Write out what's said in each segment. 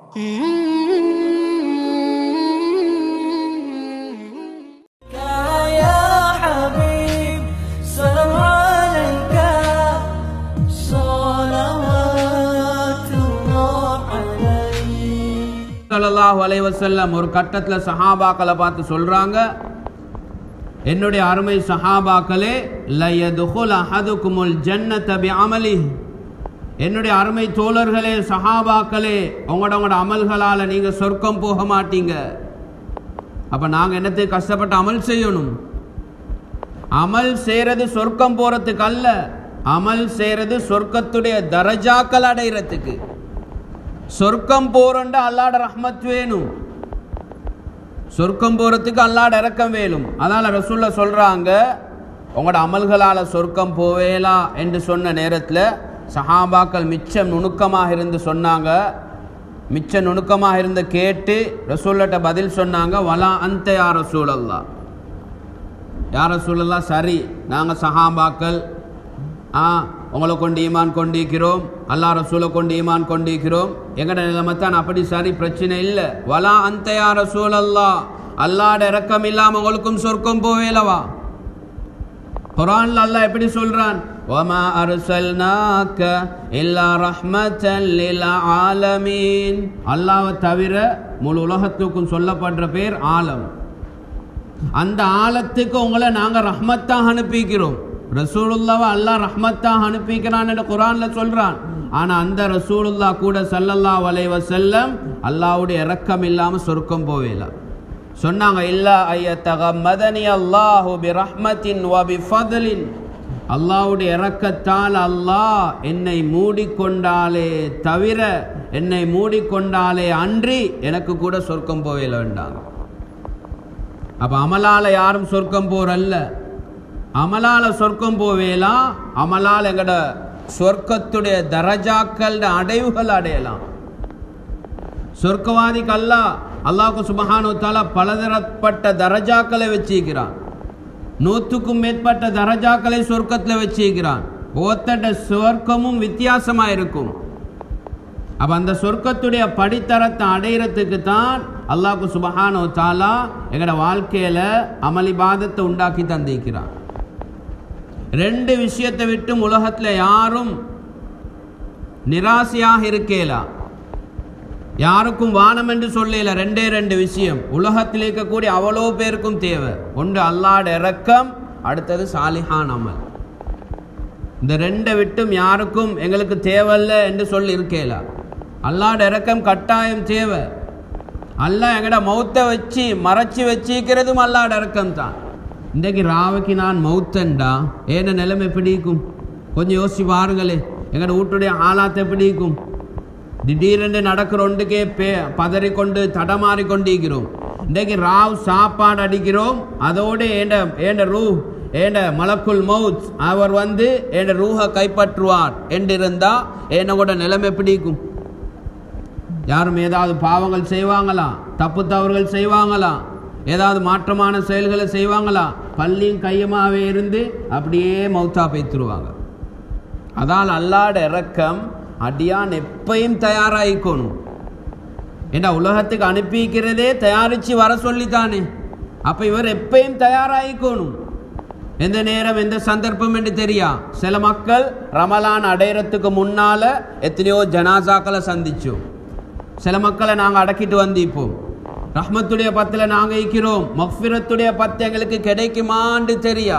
ஸல்லல்லாஹு அலைஹி வஸல்லம் ஒரு கட்டத்தில் சஹாபாக்களை பார்த்து சொல்றாங்க, என்னுடைய அருமை சஹாபாக்களே, லயதுகுல் அஹதுகுமுல் ஜன்னத பிஅமலிஹி, என்னுடைய அருமை தோழர்களே, சஹாபாக்களே, உங்களோட அமல்களால் நீங்க சொர்க்கம் போக மாட்டீங்க. அப்ப நாங்க என்னத்துக்கு கஷ்டப்பட்டு அமல் செய்யணும்? அமல் செய்யறது சொர்க்கம் போறதுக்கு அல்ல, அமல் செய்யறது சொர்க்கத்துடைய தரஜாக்கள் அடைகிறதுக்கு. சொர்க்கம் போறண்டா அல்லாஹ்ட ரஹ்மத் வேணும், சொர்க்கம் போறதுக்கு அல்லாஹ்ட இரக்கம் வேணும். அதனால ரசூலுல்லாஹ் சொல்றாங்க, உங்களோட அமல்களால சொர்க்கம் போவேலா என்று சொன்ன நேரத்தில் சஹாபாக்கள் மிச்சம் நுணுக்கமாக இருந்து சொன்னாங்க. மிச்ச நுணுக்கமாக இருந்து கேட்டு ரசூலுல்லாஹ்ட்ட பதில் சொன்னாங்க, வலா அன்த யா ரசூலல்லாஹ், யா ரசூலல்லாஹ், சரி நாங்கள் சஹாபாக்கள் உங்களை கொண்டு ஈமான் கொண்டிருக்கிறோம், அல்லாஹ் ரசூலை கொண்டு ஈமான் கொண்டிருக்கிறோம், எங்கட நிலைமை தான் அப்படி, சரி பிரச்சனை இல்லை. வலா அன்த யா ரசூலல்லாஹ், அல்லாஹ்ட இரக்கம் இல்லாம உங்களுக்கும் சொர்க்கம் போவேலவா? குர்ஆன்ல அல்லாஹ் எப்படி சொல்றான், வமா அர்சல்னாக இல்லா ரஹ்மத்தல் லில் ஆலமீன், அல்லாஹ்வை தவிர முழு உலகத்துக்கும் சொல்லப்படுற பேர் ஆலம். அந்த ஆலத்துக்கு உங்களை நாங்க ரஹ்மத்தாக அனுப்பிக்கிறோம். ரசூலுல்லாஹ்வை அல்லாஹ் ரஹ்மத்தாக அனுப்பிக்கிறான் என்று குர்ஆன்ல சொல்றான். ஆனா அந்த ரசூலுல்லாஹ் கூட ஸல்லல்லாஹு அலைஹி வஸல்லம் அல்லாஹ்வுடைய இரக்கம் இல்லாம சொர்க்கம் போவேல. சொன்னாங்க, இல்லா அய்யதகம்மதனி அல்லாஹு பிரஹ்மத்தின் வ பிஃபத்லின், அல்லாஹ்வுடைய இரக்கத்தால் அல்லாஹ் என்னை மூடிக்கொண்டாலே தவிர, என்னை மூடிக்கொண்டாலே அன்றி எனக்கு கூட சொர்க்கம் போவேல வேண்டாங்க. அப்ப அமலால யாரும் சொர்க்கம் போறல்ல, அமலால சொர்க்கம் போவேலா, அமலால் எங்கட சொர்க்கத்துடைய தரஜாக்கள் அடைவுகள் அடையலாம். சொர்க்கவாதிக்கு அல்லாஹ்வுக்கு சுப்ஹானஹு வ தஆலா பலதரப்பட்ட தரஜாக்களை வச்சிருக்கிறான். 100க்கும் மேற்பட்ட தரஜாக்களை சொர்க்கத்தில் வச்சிருக்கிறான். ஒவ்வொருத்தட சொர்க்கமும் வித்தியாசமா இருக்கும். அப்ப அந்த சொர்க்கத்துடைய படித்தரத்தை அடையிறதுக்கு தான் அல்லாஹ்வுக்கு சுப்ஹானஹு வ தஆலா எங்கட வாழ்க்கையில அமளிபாதத்தை உண்டாக்கி தந்திருக்கிறான். 2 விஷயத்தை விட்டு உலகத்தில் யாரும் நிராசையாக இருக்கேலா, யாருக்கும் வானம் என்று சொல்லல. 2 விஷயம் உலகத்தில் இருக்கக்கூடிய அவ்வளோ பேருக்கும் தேவை. ஒன்று அல்லாஹ்வுடைய இரக்கம், அடுத்தது சாலிஹான் அமல். இந்த 2 விட்டும் யாருக்கும் எங்களுக்கு தேவையில்லை என்று சொல்லி இருக்கேலா. அல்லாஹ்வுடைய இரக்கம் கட்டாயம் தேவை. அல்லாஹ் எங்கட மௌத்தை வச்சு மறைச்சி வச்சிக்கிறதும் அல்லாஹ்வுடைய இரக்கம் தான். இன்றைக்கு ராவைக்கு நான் மௌத்தண்டா ஏன நிலைமை எப்படி இருக்கும்? கொஞ்சம் யோசிச்சு பாருங்களே. எங்கட வீட்டுடைய ஆளாத்தை எப்படி இருக்கும்? திடீரென்று நடக்கிற ஒன்றுக்கே பதறி கொண்டு தடமாறி கொண்டிருக்கிறோம். இன்றைக்கு ராவ் சாப்பாடு அடிக்கிறோம், அதோடு ஏண்ட ரூ ஏண்ட மலக்குல் மவுத் அவர் வந்து ஏண்ட ரூஹை கைப்பற்றுவார் என்றிருந்தா என்னோட நிலைமை எப்படி இருக்கும்? யாரும் ஏதாவது பாவங்கள் செய்வாங்களா? தப்பு தவறுகள் செய்வாங்களா? ஏதாவது மாற்றமான செயல்களை செய்வாங்களா? பள்ளியும் கையமாகவே இருந்து அப்படியே மௌத்தா பேத்துருவாங்க. அதால் அல்லாஹ்வுடைய இரக்கம் அடியான் எப்பையும் தயாராகிக்கணும். ஏன்னா உலகத்துக்கு அனுப்பிக்கிறதே தயாரித்து வர சொல்லித்தானே. அப்போ இவர் எப்பையும் தயாராகிக்கணும். எந்த நேரம் எந்த சந்தர்ப்பம் என்று தெரியா. சில மக்கள் ரமலான் அடையிறதுக்கு முன்னால எத்தனையோ ஜனாசாக்களை சந்திச்சோம். சில மக்களை நாங்கள் அடக்கிட்டு வந்திப்போம். ரஹ்மத்துடைய பத்தில் நாங்கள் இருக்கிறோம். மக்ஃபிரத்துடைய பத்து எங்களுக்கு கிடைக்குமான்னு தெரியா.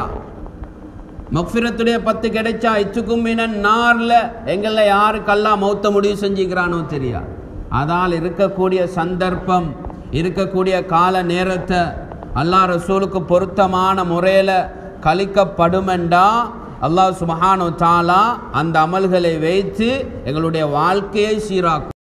மக்ஃபிரத்துடைய பத்து கிடைச்சா இச்சுக்கும் மீனன் நார்ல எங்களை யாருக்கெல்லாம் மௌத்த முடிவு செஞ்சுக்கிறானோ தெரியா. அதால் இருக்கக்கூடிய சந்தர்ப்பம், இருக்கக்கூடிய கால நேரத்தை அல்லாஹ் ரசூலுக்கு பொருத்தமான முறையில் கழிக்கப்படுமெண்டா அல்லாஹ் சுப்ஹானஹு வ தஆலா அந்த அமல்களை வைத்து எங்களுடைய வாழ்க்கையை சீராக்கும்.